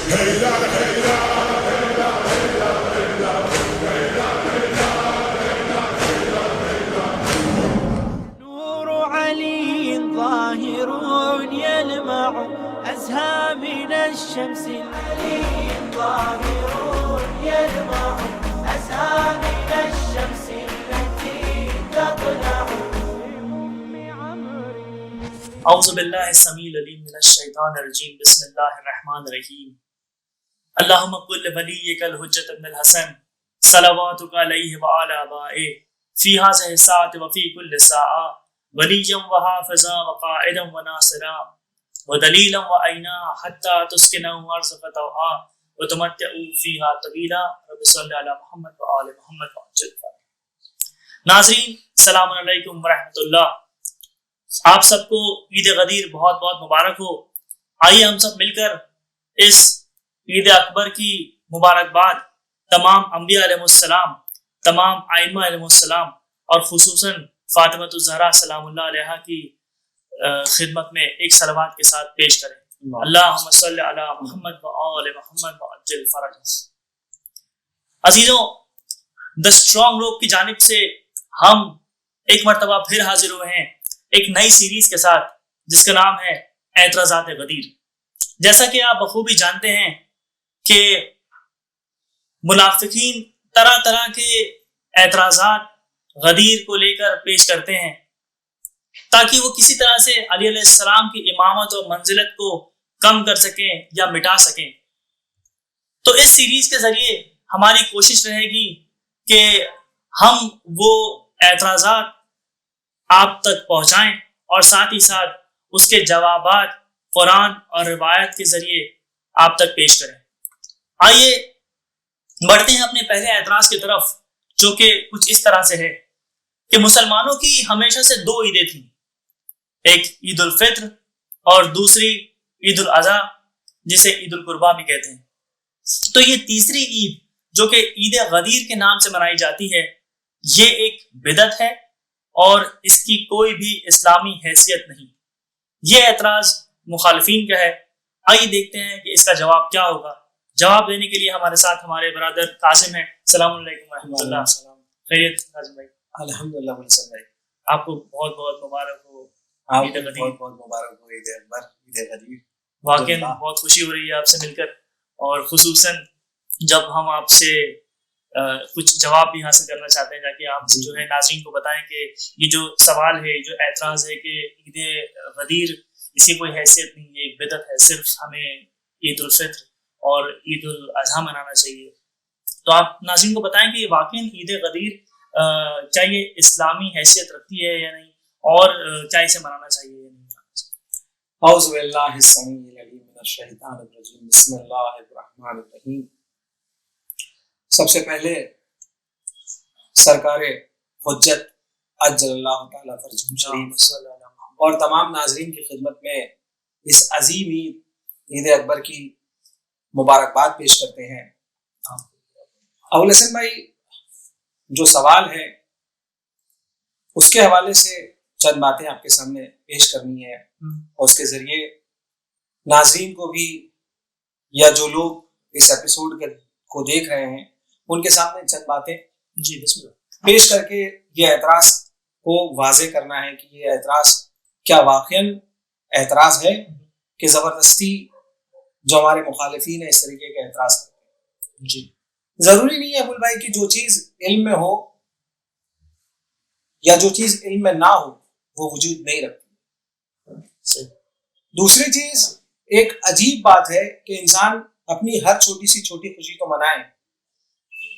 نور علي ظاهر يلمع أزهى من الشمس. علي ظاهر يلمع أزهى من الشمس التي تطلع. اعوذ باللہ السمیع العلیم من الشیطان الرجیم. بسم اللہ الرحمن الرحیم. اللہم قل ولیک الحجۃ ابن الحسن صلواتک علیہ وعلی آبائہ فی ہذہ الساعۃ وفی کل ساعہ ولیا وحافظا وقائدا وناصرا ودلیلا وعینا حتی تسکنوا ارضک طوعا وتمتعوا فیہا طویلا. رب صلی علی محمد وآل محمد وعجل فرجہ. ناظرین السلام علیکم ورحمۃ اللہ. آپ سب کو عید غدیر بہت بہت مبارک ہو. آئیے ہم سب مل کر اس عید اکبر کی مبارکباد تمام انبیاء علیہ السلام، تمام ائمہ علیہ السلام اور خصوصاً فاطمۃ الزہرا سلام اللہ علیہا کی خدمت میں ایک صلوات کے ساتھ پیش کریں. اللہم صلی علی محمد وآل محمد وعجل فرجہ. عزیزوں، دی اسٹرانگ روپ کی جانب سے ہم ایک مرتبہ پھر حاضر ہوئے ہیں ایک نئی سیریز کے ساتھ جس کا نام ہے اعتراضات غدیر. جیسا کہ آپ بخوبی جانتے ہیں کہ منافقین طرح طرح کے اعتراضات غدیر کو لے کر پیش کرتے ہیں تاکہ وہ کسی طرح سے علی علیہ السلام کی امامت اور منزلت کو کم کر سکیں یا مٹا سکیں. تو اس سیریز کے ذریعے ہماری کوشش رہے گی کہ ہم وہ اعتراضات آپ تک پہنچائیں اور ساتھ ہی ساتھ اس کے جوابات قرآن اور روایت کے ذریعے آپ تک پیش کریں. آئیے بڑھتے ہیں اپنے پہلے اعتراض کی طرف، جو کہ کچھ اس طرح سے ہے کہ مسلمانوں کی ہمیشہ سے دو عیدیں تھیں، ایک عید الفطر اور دوسری عید الاضحیٰ جسے عید القربہ بھی کہتے ہیں. تو یہ تیسری عید جو کہ عید غدیر کے نام سے منائی جاتی ہے، یہ ایک بدعت ہے اور اس کی کوئی بھی اسلامی حیثیت نہیں. یہ اعتراض مخالفین کا ہے. آئیے دیکھتے ہیں کہ اس کا جواب کیا ہوگا. جواب دینے کے لیے ہمارے ساتھ ہمارے برادر قاسم ہیں. السلام علیکم ورحمۃ اللہ. خیریت قاسم بھائی؟ الحمدللہ محسن بھائی، آپ کو بہت بہت مبارک ہو. آپ کو بہت بہت مبارک ہو عید اکبر، عید غدیر. واقعی بہت خوشی ہو رہی ہے آپ سے مل کر، اور خصوصاً جب ہم آپ سے کچھ جواب بھی حاصل کرنا چاہتے ہیں تاکہ آپ جو ہے ناظرین کو بتائیں کہ یہ جو سوال ہے، جو اعتراض ہے کہ عید غدیر اس کی کوئی حیثیت نہیں، یہ ایک بدعت ہے، صرف ہمیں عید الفطر اور عید الاضحیٰ منانا چاہیے. تو آپ ناظرین کو بتائیں کہ واقعی عید غدیر کیا یہ اسلامی حیثیت رکھتی ہے یا نہیں، اور کیا اسے منانا چاہیے یا نہیں منانا چاہیے. اعوذ باللہ السمیع العلیم من الشیطان الرجیم. بسم اللہ الرحمن الرحیم. سب سے پہلے سرکار حجت عجل اللہ تعالیٰ فرجہ شریف اور تمام ناظرین کی خدمت میں اس عظیم عید اکبر کی مبارکباد پیش کرتے ہیں. ابو الحسن بھائی، جو سوال ہے اس کے حوالے سے چند باتیں آپ کے سامنے پیش کرنی ہے، اور اس کے ذریعے ناظرین کو بھی یا جو لوگ اس ایپیسوڈ کو دیکھ رہے ہیں ان کے سامنے چند باتیں بسم اللہ پیش کر کے یہ اعتراض کو واضح کرنا ہے کہ یہ اعتراض کیا واقعاً اعتراض ہے کہ زبردستی جو ہمارے مخالفین ہیں اس طریقے کا اعتراض کرتے ہیں. ضروری نہیں ہے ابوال بھائی کہ جو چیز علم میں ہو یا جو چیز علم میں نہ ہو وہ وجود نہیں رکھتی. دوسری چیز، ایک عجیب بات ہے کہ انسان اپنی ہر چھوٹی سی چھوٹی خوشی تو منائے،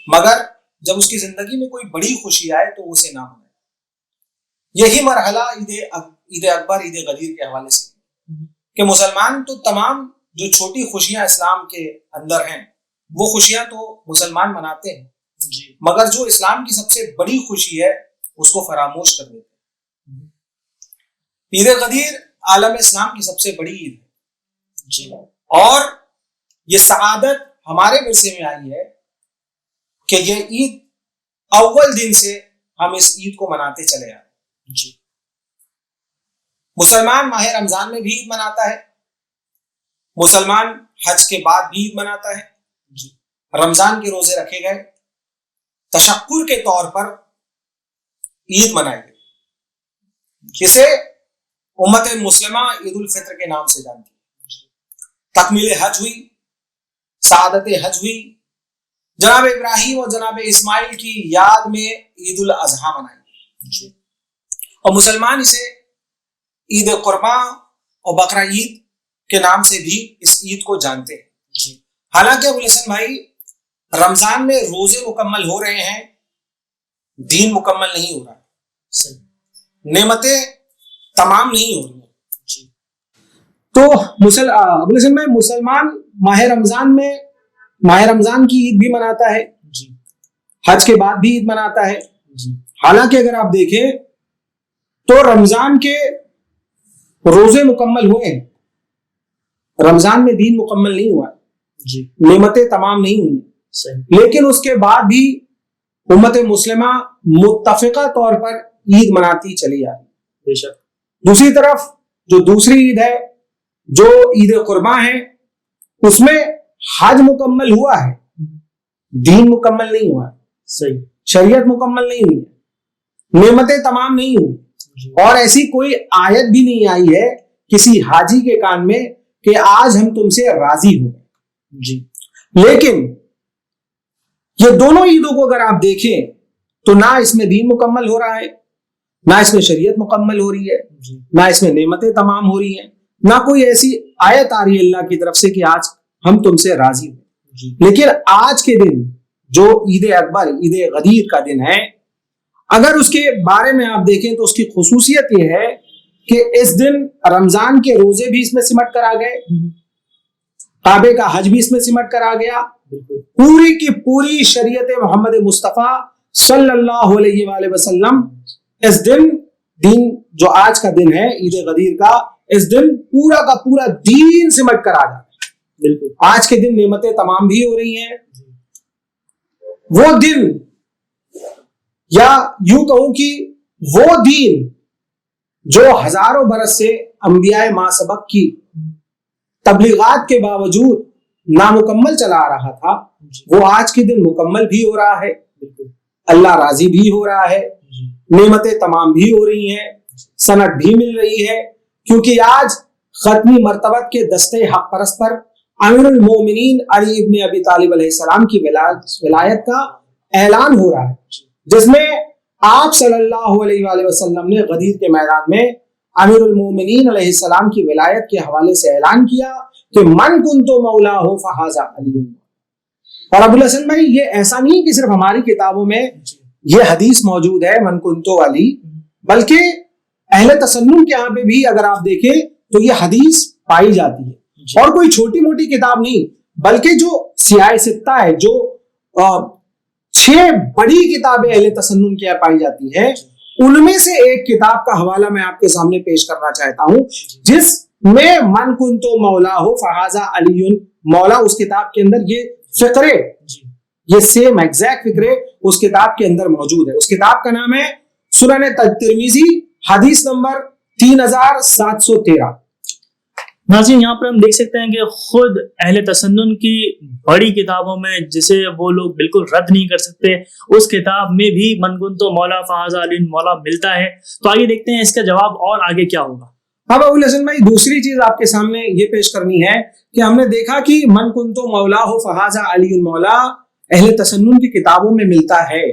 مگر جب اس کی زندگی میں کوئی بڑی خوشی آئے تو اسے نہ منائے. یہی مرحلہ عید اکبر عید غدیر کے حوالے سے کہ مسلمان تو تمام جو چھوٹی خوشیاں اسلام کے اندر ہیں وہ خوشیاں تو مسلمان مناتے ہیں، مگر جو اسلام کی سب سے بڑی خوشی ہے اس کو فراموش کر دیتے ہیں. عید غدیر عالم اسلام کی سب سے بڑی عید ہے، اور یہ سعادت ہمارے ورثے میں آئی ہے کہ یہ عید اول دن سے ہم اس عید کو مناتے چلے آئے. مسلمان ماہ رمضان میں بھی عید مناتا ہے، مسلمان حج کے بعد بھی عید مناتا ہے. رمضان کے روزے رکھے گئے, تشکر کے طور پر عید منائی گئی, جسے امت مسلمہ عید الفطر کے نام سے جانتی ہے. تکمیل حج ہوئی, سعادت حج ہوئی, جناب ابراہیم اور جناب اسماعیل کی یاد میں عید الاضحیٰ منائی, اور مسلمان اسے عید قرباں اور بقرہ عید کے نام سے بھی اس عید کو جانتے ہیں. حالانکہ ابو الحسن بھائی, رمضان میں روزے مکمل ہو رہے ہیں, دین مکمل نہیں ہو رہا, نعمتیں تمام نہیں ہو رہی ہیں. تو ابو الحسن بھائی, مسلمان ماہ رمضان کی عید بھی مناتا ہے, حج کے بعد بھی عید مناتا ہے. حالانکہ اگر آپ دیکھیں تو رمضان کے روزے مکمل ہوئے ہیں, رمضان میں دین مکمل نہیں ہوا, نعمتیں تمام نہیں ہوئی, لیکن اس کے بعد بھی امت مسلمہ متفقہ طور پر عید مناتی چلی آ رہی. دوسری طرف جو دوسری عید ہے, جو عید قرباں ہے, اس میں حج مکمل ہوا ہے, دین مکمل نہیں ہوا ہے, شریعت مکمل نہیں ہوئی ہے, نعمتیں تمام نہیں ہوئی, اور ایسی کوئی آیت بھی نہیں آئی ہے کسی حاجی کے کان میں کہ آج ہم تم سے راضی ہوں. لیکن یہ دونوں عیدوں کو اگر آپ دیکھیں تو نہ اس میں دین مکمل ہو رہا ہے, نہ اس میں شریعت مکمل ہو رہی ہے, نہ اس میں نعمتیں تمام ہو رہی ہیں, نہ کوئی ایسی آیت آ رہی ہے اللہ کی طرف سے کہ آج ہم تم سے راضی ہوں. لیکن آج کے دن جو عید اکبر, عید غدیر کا دن ہے, اگر اس کے بارے میں آپ دیکھیں تو اس کی خصوصیت یہ ہے کہ اس دن رمضان کے روزے بھی اس میں سمٹ کر آ گئے, کعبے کا حج بھی اس میں سمٹ کر آ گیا, پوری کی پوری شریعت محمد مصطفیٰ صلی اللہ علیہ وآلہ وسلم اس دن جو آج کا دن ہے عید غدیر کا, اس دن پورا کا پورا دین سمٹ کر آ جاتا ہے. آج کے دن نعمتیں تمام بھی ہو رہی ہیں. وہ دن, یا یوں کہوں کہ وہ دین جو ہزاروں برس سے انبیاء ما سبق کی تبلیغات کے باوجود نامکمل چلا آ رہا تھا, وہ آج کے دن مکمل بھی ہو رہا ہے, اللہ راضی بھی ہو رہا ہے, نعمتیں تمام بھی ہو رہی ہیں, سند بھی مل رہی ہے, کیونکہ آج ختمی مرتبت کے دستے حق پرست پر امیر المومنین علی ابن ابی طالب علیہ السلام کی ولایت کا اعلان ہو رہا ہے, جس میں آپ صلی اللہ علیہ وآلہ وسلم نے غدیر کے میدان میں امیر المومنین علیہ السلام کی ولایت کے حوالے سے اعلان کیا کہ من کنتو مولا ہو فہذا علی. اور ابو الحسن بھائی, یہ ایسا نہیں کہ صرف ہماری کتابوں میں یہ حدیث موجود ہے من کنتو علی, بلکہ اہل تسنن کے یہاں پہ بھی اگر آپ دیکھیں تو یہ حدیث پائی جاتی ہے, اور کوئی چھوٹی موٹی کتاب نہیں, بلکہ جو سیاہ ستہ ہے, جو 6 بڑی کتابیں اہل تسنن کی پائی جاتی ہے, ان میں سے ایک کتاب کا حوالہ میں آپ کے سامنے پیش کرنا چاہتا ہوں, جس میں من کنتو مولا ہو فہذا علی, مولا اس کتاب کے اندر یہ فقرے, یہ سیم ایگزیکٹ فقرے اس کتاب کے اندر موجود ہے. اس کتاب کا نام ہے سنن ترمذی, حدیث نمبر 3713. ناظرین, یہاں پر ہم دیکھ سکتے ہیں کہ خود اہل تسنن کی بڑی کتابوں میں, جسے وہ لوگ بالکل رد نہیں کر سکتے, اس کتاب میں بھی من کنتو مولا فہذا علی مولا ملتا ہے. تو آئیے دیکھتے ہیں اس کا جواب اور آگے کیا ہوگا. اب ابو الحسن بھائی, دوسری چیز آپ کے سامنے یہ پیش کرنی ہے کہ ہم نے دیکھا کہ من کنتو مولا ہو فہذا علی مولا اہل تسنن کی کتابوں میں ملتا ہے.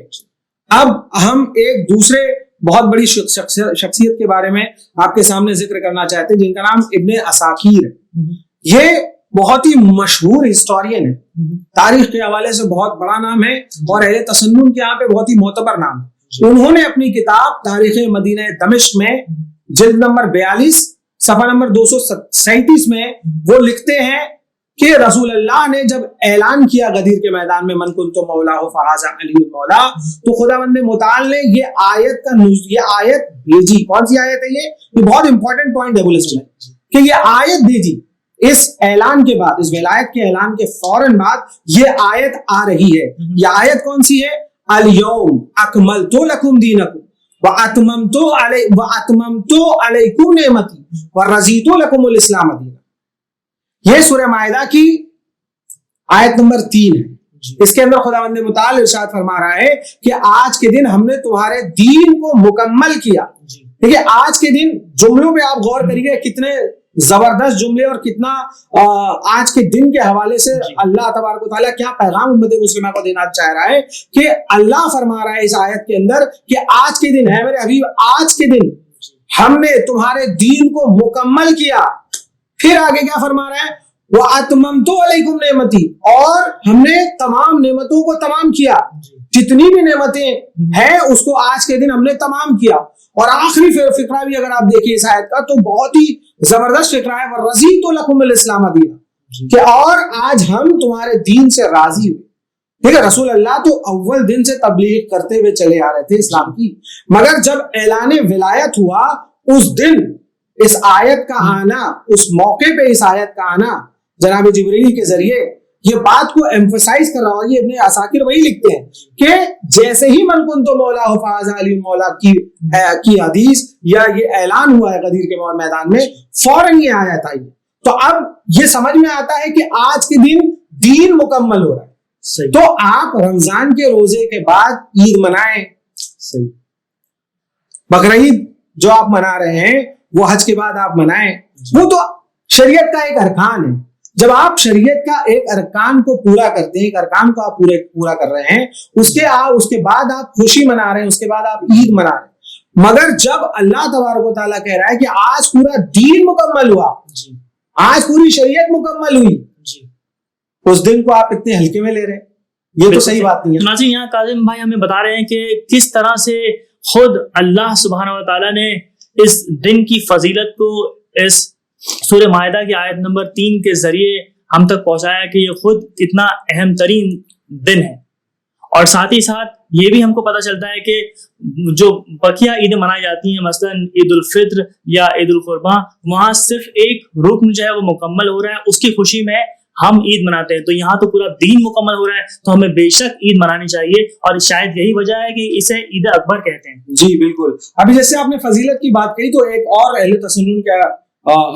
اب ہم ایک دوسرے بہت بڑی شخصیت کے بارے میں آپ کے سامنے ذکر کرنا چاہتے ہیں, جن کا نام ابن عساکیر ہے. یہ بہت ہی مشہور ہسٹورین ہے, تاریخ کے حوالے سے بہت بڑا نام ہے, اور اہل تسنن کے یہاں پہ بہت ہی معتبر نام ہے. انہوں نے اپنی کتاب تاریخ مدینہ دمشق میں جلد نمبر 42 صفحہ نمبر 237 میں وہ لکھتے ہیں کہ رسول اللہ نے جب اعلان کیا غدیر کے میدان میں من کنتو مولا ہو فہذا علی مولا, تو خداوند متعال نے یہ آیت بھیجی. کون سی آیت ہے یہ بہت امپورٹنٹ پوائنٹ ہے ابو الحسن کہ یہ آیت بھیجی اس اعلان کے بعد, اس ولایت کے اعلان کے فوراً بعد یہ آیت آ رہی ہے. یہ آیت کون سی ہے؟ الیوم اکملت لکم دینکم وَأَتْمَمْتُ عَلَيْكُمْ نِعْمَتِي وَرَضِيتُ لَكُمُ الْإِسْلَامَ دِينًا. یہ سورہ مائدہ کی آیت نمبر 3 ہے. اس کے اندر خداوند متعال ارشاد فرما رہا ہے کہ آج کے دن ہم نے تمہارے دین کو مکمل کیا. دیکھیے آج کے دن جملوں پہ آپ غور کریے, کتنے زبردست جملے اور کتنا آج کے دن کے حوالے سے اللہ تبارک و تعالیٰ کیا پیغام امت مسلمہ کو دینا چاہ رہا ہے کہ اللہ فرما رہا ہے اس آیت کے اندر کہ آج کے دن ہے میرے حبیب, آج کے دن ہم نے تمہارے دین کو مکمل کیا. پھر آگے کیا فرما رہا ہے, وَأَتْمَمْتُ عَلَيْكُمْ نِعْمَتِي, اور ہم نے تمام نعمتوں کو تمام کیا, جتنی بھی نعمتیں ہیں اس کو آج کے دن ہم نے تمام کیا. اور آخری فقرہ بھی اگر آپ دیکھیں اس آیت کا تو بہت ہی زبردست فقرہ ہے, وَرَضِيتُ لَكُمُ الْإِسْلَامَ دِينًا, کہ اور آج ہم تمہارے دین سے راضی ہوئے. ٹھیک ہے, رسول اللہ تو اول دن سے تبلیغ کرتے ہوئے چلے آ رہے تھے اسلام کی, مگر جب اعلان ولایت ہوا اس دن اس آیت کا آنا, اس موقع پہ اس آیت کا آنا جناب جبریل کے ذریعے یہ بات کو ایمفسائز کر رہا ہوں. یہ ابن عساکر وہی لکھتے ہیں کہ جیسے ہی من کنت مولا فاز علی مولا کی حدیث یا یہ اعلان ہوا ہے غدیر کے میدان میں, فوراً یہ آیت آئی. تو اب یہ سمجھ میں آتا ہے کہ آج کے دن دین مکمل ہو رہا ہے. تو آپ رمضان کے روزے کے بعد عید منائیں, بقرعید جو آپ منا رہے ہیں وہ حج کے بعد آپ منائیں, وہ تو شریعت کا ایک ارکان ہے. جب آپ شریعت کا ایک ارکان کو پورا کرتے ہیں, ایک ارکان کو آپ پورا کر رہے ہیں, اس کے بعد آپ خوشی منا رہے ہیں, اس کے بعد آپ عید منا رہے ہیں. مگر جب اللہ تبارک و تعالیٰ کہہ رہا ہے کہ آج پورا دین مکمل ہوا, آج پوری شریعت مکمل ہوئی, اس دن کو آپ اتنے ہلکے میں لے رہے ہیں, یہ تو صحیح بات نہیں ہے. ناظرین یہاں کاظم بھائی ہمیں بتا رہے ہیں کہ کس طرح سے خود اللہ سبحانہ و تعالیٰ نے اس دن کی فضیلت کو اس سورہ مائدہ کی آیت نمبر 3 کے ذریعے ہم تک پہنچایا کہ یہ خود کتنا اہم ترین دن ہے. اور ساتھ ہی ساتھ یہ بھی ہم کو پتہ چلتا ہے کہ جو بقیہ عیدیں منائی جاتی ہیں, مثلا عید الفطر یا عید القربان, وہاں صرف ایک رکن جو ہے وہ مکمل ہو رہا ہے, اس کی خوشی میں ہم عید مناتے ہیں. تو یہاں تو پورا دین مکمل ہو رہا ہے, تو ہمیں بے شک عید منانی چاہیے, اور شاید یہی وجہ ہے کہ اسے عید اکبر کہتے ہیں. جی بالکل. ابھی جیسے آپ نے فضیلت کی بات کہی تو ایک اور اہل تسنن کا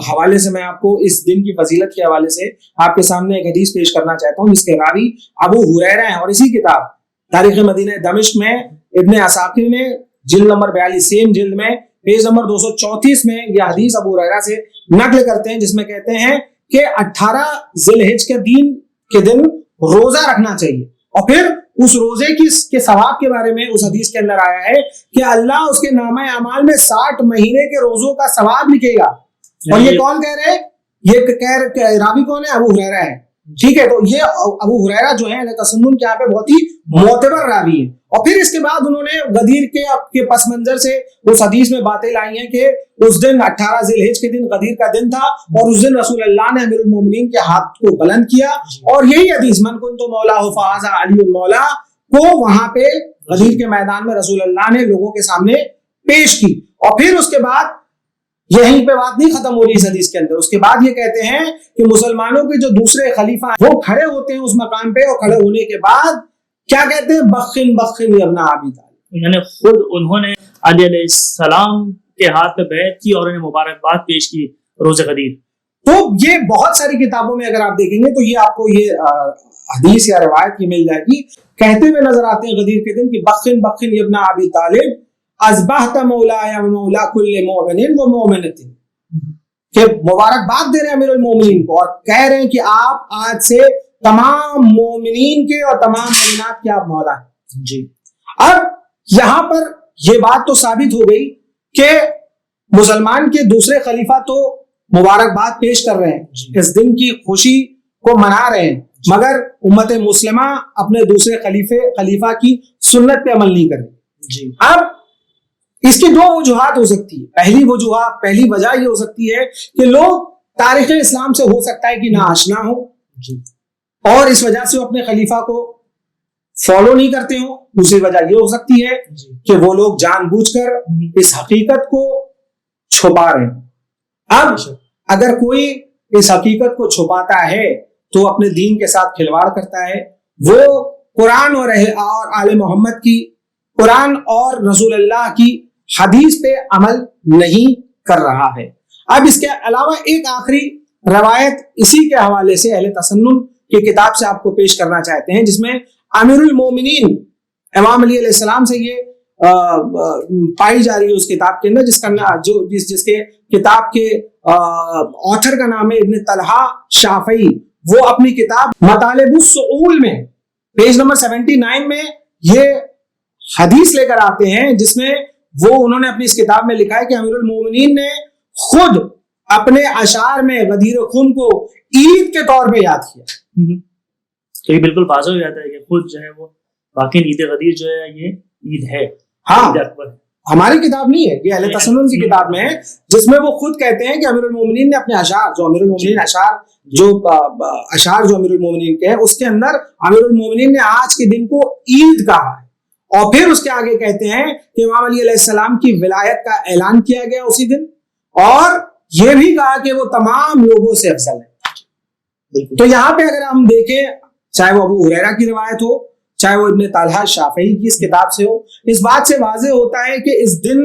حوالے سے میں آپ کو اس دن کی فضیلت کے حوالے سے آپ کے سامنے ایک حدیث پیش کرنا چاہتا ہوں, جس کے راوی ابو ہریرہ ہیں. اور اسی کتاب تاریخ مدینہ دمشق میں ابن عساکر نے جلد نمبر 42 سیم جلد میں پیج نمبر 234 میں یہ حدیث ابو ہریرہ سے نقل کرتے ہیں, جس میں کہتے ہیں کہ 18 ذی الحج کے دن روزہ رکھنا چاہیے. اور پھر اس روزے کے ثواب کے بارے میں اس حدیث کے اندر آیا ہے کہ اللہ اس کے نامہ اعمال میں 60 مہینے کے روزوں کا ثواب لکھے گا. اور یہ کون کہہ رہے ہیں, یہ راوی کون ہے, ابو ہریرہ ہے. ٹھیک ہے, تو یہ ابو ہریرہ جو ہے تسنن کے یہاں پہ بہت ہی معتبر راوی ہے. اور پھر اس کے بعد انہوں نے غدیر کے پس منظر سے اس حدیث میں باتیں لائی ہیں کہ اس دن 18 ذی الحج کے دن غدیر کا دن تھا, اور اس دن رسول اللہ نے امیر المومنین کے ہاتھ کو بلند کیا, اور یہی حدیث من کنت مولا فہذا علی المولا کو وہاں پہ غدیر کے میدان میں رسول اللہ نے لوگوں کے سامنے پیش کی. اور پھر اس کے بعد یہیں پہ بات نہیں ختم ہو رہی اس حدیث کے اندر, اس کے بعد یہ کہتے ہیں کہ مسلمانوں کے جو دوسرے خلیفہ وہ کھڑے ہوتے ہیں اس مقام پہ, اور کھڑے ہونے کے بعد کیا کہتے ہیں, بخن بخن ابن ابی طالب, یعنی خود انہوں نے علی علیہ السلام کے ہاتھ پہ بیعت کی اور انہیں مبارکباد پیش کی روز غدیر. تو یہ بہت ساری کتابوں میں اگر آپ دیکھیں گے تو یہ آپ کو یہ حدیث یا روایت کی مل جائے گی, کہتے ہوئے نظر آتے ہیں غدیر کے دن کہ بخن بخن ابن ابی طالب اصبحت مولایا مولا کل مومن و مومنۃ, کہ مبارکباد دے رہے ہیں امیر المومنین کو, اور کہہ رہے ہیں کہ آپ آج سے تمام مومنین کے اور تمام مومنات کے آپ مولا ہیں. جی. اب یہاں پر یہ بات تو ثابت ہو گئی کہ مسلمان کے دوسرے خلیفہ تو مبارکباد پیش کر رہے ہیں, اس دن کی خوشی کو منا رہے ہیں, مگر امت مسلمہ اپنے دوسرے خلیفہ کی سنت پہ عمل نہیں کر رہی. جی. اب اس کی دو وجوہات ہو سکتی ہے. پہلی وجہ یہ ہو سکتی ہے کہ لوگ تاریخ اسلام سے ہو سکتا ہے کہ ناآشنا ہو, اور اس وجہ سے وہ اپنے خلیفہ کو فالو نہیں کرتے ہوں. دوسری وجہ یہ ہو سکتی ہے کہ وہ لوگ جان بوجھ کر اس حقیقت کو چھپا رہے ہیں. اب اگر کوئی اس حقیقت کو چھپاتا ہے تو اپنے دین کے ساتھ کھلواڑ کرتا ہے, وہ قرآن اور آل محمد کی, قرآن اور رسول اللہ کی حدیث پہ عمل نہیں کر رہا ہے. اب اس کے علاوہ ایک آخری روایت اسی کے حوالے سے اہل تسنن کی کتاب سے آپ کو پیش کرنا چاہتے ہیں، جس میں امیر المومنین امام علی علیہ السلام سے یہ پائی جا رہی ہے اس کتاب کے اندر، جس کے کتاب کے آتھر کا نام ہے ابن طلحہ شافعی. وہ اپنی کتاب مطالب السؤول میں پیج نمبر 79 میں یہ حدیث لے کر آتے ہیں، جس میں وہ انہوں نے اپنی اس کتاب میں لکھا ہے کہ امیر المومنین نے خود اپنے اشعار میں غدیر خون کو عید کے طور پہ یاد کیا. تو یہ بالکل واضح ہو جاتا ہے کہ خود جو ہے وہ واقعی عید غدیر جو ہے یہ عید ہے. ہاں، عید اکبر ہماری کتاب نہیں ہے، یہ اہل تسنن کی کتاب میں ہے، جس میں وہ خود کہتے ہیں کہ امیر المومنین نے اپنے اشعار جو امیر المومنین اشعار جو امیر المومنین کے ہیں، اس کے اندر امیر المومنین نے آج کے دن کو عید کہا ہے. اور پھر اس کے آگے کہتے ہیں کہ امام علی علیہ السلام کی ولایت کا اعلان کیا گیا اسی دن، اور یہ بھی کہا کہ وہ تمام لوگوں سے افضل ہے. تو یہاں پہ اگر ہم دیکھیں، چاہے وہ ابو ہریرہ کی روایت ہو، چاہے وہ ابن طلحہ شافعی کی اس کتاب سے ہو، اس بات سے واضح ہوتا ہے کہ اس دن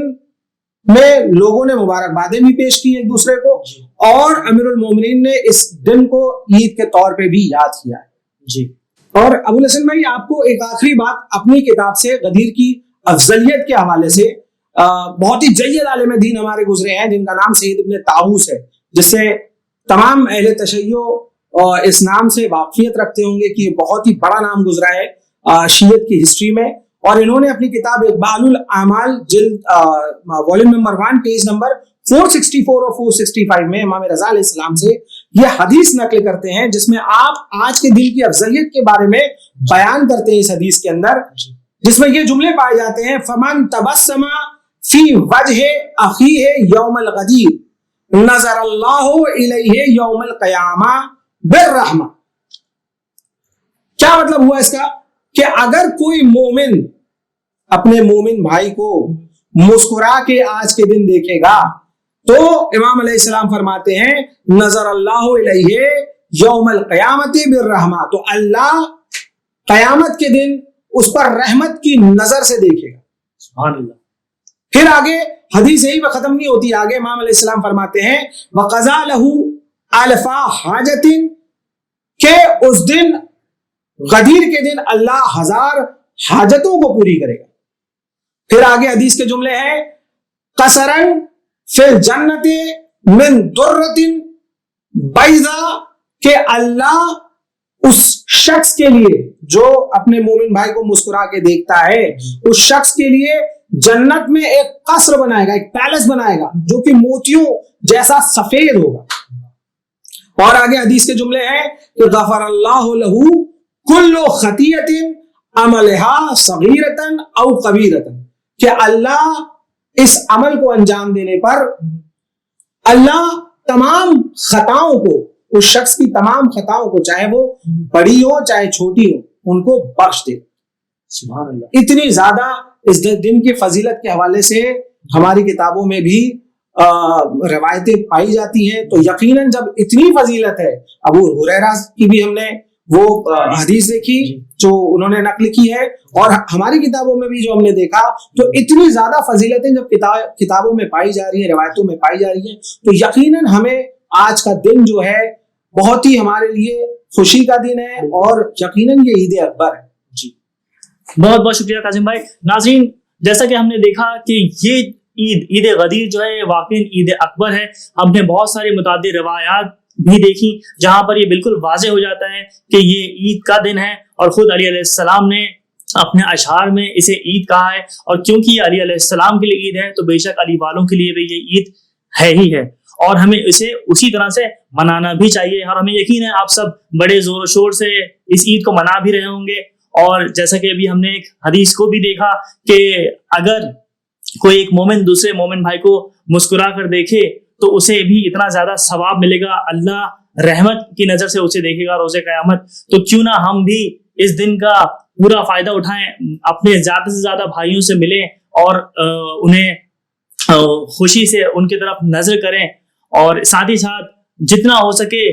میں لوگوں نے مبارکبادیں بھی پیش کی ایک دوسرے کو، اور امیر المومنین نے اس دن کو عید کے طور پہ بھی یاد کیا ہے. جی. اور ابو الحسن بھائی، آپ کو ایک آخری بات اپنی کتاب سے غدیر کی افضلیت کے حوالے سے، بہت ہی جید عالم دین ہمارے گزرے ہیں جن کا نام سید ابن طاووس ہے، جس سے تمام اہل تشیع اس نام سے واقفیت رکھتے ہوں گے کہ یہ بہت ہی بڑا نام گزرا ہے شیعت کی ہسٹری میں. اور انہوں نے اپنی کتاب اقبال الاعمال جلد والیوم نمبر 1 پیج نمبر 464 اور 465 میں امام رضا علیہ السلام سے یہ حدیث نقل کرتے ہیں، جس میں آپ آج کے دن کی افضلیت کے بارے میں بیان کرتے ہیں. اس حدیث کے اندر جس میں یہ جملے پائے جاتے ہیں، فمن تبسم فی وجہ اخیہ یوم الغدیر نظر اللہ الیہ یوم القیامہ بالرحمہ. کیا مطلب ہوا اس کا؟ کہ اگر کوئی مومن اپنے مومن بھائی کو مسکرا کے آج کے دن دیکھے گا تو امام علیہ السلام فرماتے ہیں نظر اللہ علیہ یوم القیامت بالرحمہ، تو اللہ قیامت کے دن اس پر رحمت کی نظر سے دیکھے گا. سبحان اللہ. پھر آگے حدیث یہی پہ ختم نہیں ہوتی، آگے امام علیہ السلام فرماتے ہیں وقضا لہ الفا حاجت، کہ اس دن غدیر کے دن اللہ 1000 حاجتوں کو پوری کرے گا. پھر آگے حدیث کے جملے ہیں قصرن فی الجنت من درۃ بیضاء، کہ اللہ اس شخص کے لیے جو اپنے مومن بھائی کو مسکرا کے دیکھتا ہے، اس شخص کے لیے جنت میں ایک قصر بنائے گا، ایک پیلس بنائے گا جو کہ موتیوں جیسا سفید ہوگا. اور آگے حدیث کے جملے ہیں کہ غفر اللہ لہ کل خطیۃ عملها صغیرۃ او کبیرۃ، کہ اللہ اس عمل کو انجام دینے پر اللہ تمام خطاؤں کو، اس شخص کی تمام خطاؤں کو، چاہے وہ بڑی ہو چاہے چھوٹی ہو، ان کو بخش دے. سبحان اللہ. اتنی زیادہ اس دن کی فضیلت کے حوالے سے ہماری کتابوں میں بھی روایتیں پائی جاتی ہیں. تو یقیناً جب اتنی فضیلت ہے، ابو ہریرہ کی بھی ہم نے وہ حدیث دیکھی جو انہوں نے نقل کی ہے، اور ہماری کتابوں میں بھی جو ہم نے دیکھا، تو اتنی زیادہ فضیلتیں جب کتابوں میں پائی جا رہی ہیں، روایتوں میں پائی جا رہی ہیں، تو یقیناً ہمیں آج کا دن جو ہے بہت ہی ہمارے لیے خوشی کا دن ہے، اور یقیناً یہ عید اکبر ہے. جی، بہت بہت شکریہ قاسم بھائی. ناظرین، جیسا کہ ہم نے دیکھا کہ یہ عید غدیر جو ہے واقعی عید اکبر ہے. ہم نے بہت ساری متعدد روایات بھی دیکھی جہاں پر یہ بالکل واضح ہو جاتا ہے کہ یہ عید کا دن ہے، اور خود علی علیہ السلام نے اپنے اشعار میں اسے عید کہا ہے. اور کیونکہ یہ علی علیہ السلام کے لیے عید ہے تو بے شک علی والوں کے لیے بھی یہ عید ہے ہی ہے، اور ہمیں اسے اسی طرح سے منانا بھی چاہیے. اور ہمیں یقین ہے آپ سب بڑے زور و شور سے اس عید کو منا بھی رہے ہوں گے. اور جیسا کہ ابھی ہم نے ایک حدیث کو بھی دیکھا کہ اگر کوئی ایک مومن دوسرے مومن بھائی کو مسکرا کر دیکھے تو اسے بھی اتنا زیادہ ثواب ملے گا، اللہ رحمت کی نظر سے اسے دیکھے گا روز قیامت. تو کیوں نہ ہم بھی اس دن کا پورا فائدہ اٹھائیں، اپنے زیادہ سے زیادہ بھائیوں سے ملیں اور انہیں خوشی سے ان کی طرف نظر کریں، اور ساتھ ہی ساتھ جتنا ہو سکے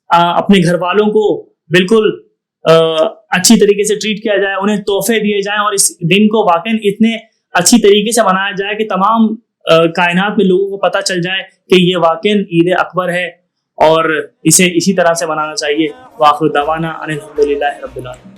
اپنے گھر والوں کو بالکل اچھی طریقے سے ٹریٹ کیا جائے، انہیں تحفے دیے جائیں، اور اس دن کو واقعی اتنے اچھی طریقے سے منایا جائے کہ تمام کائنات میں لوگوں کو پتہ چل جائے کہ یہ واقعی عید اکبر ہے. اور اسے اسی طرح سے منانا چاہیے. وآخر دعوانا ان الحمدللہ رب العالمین.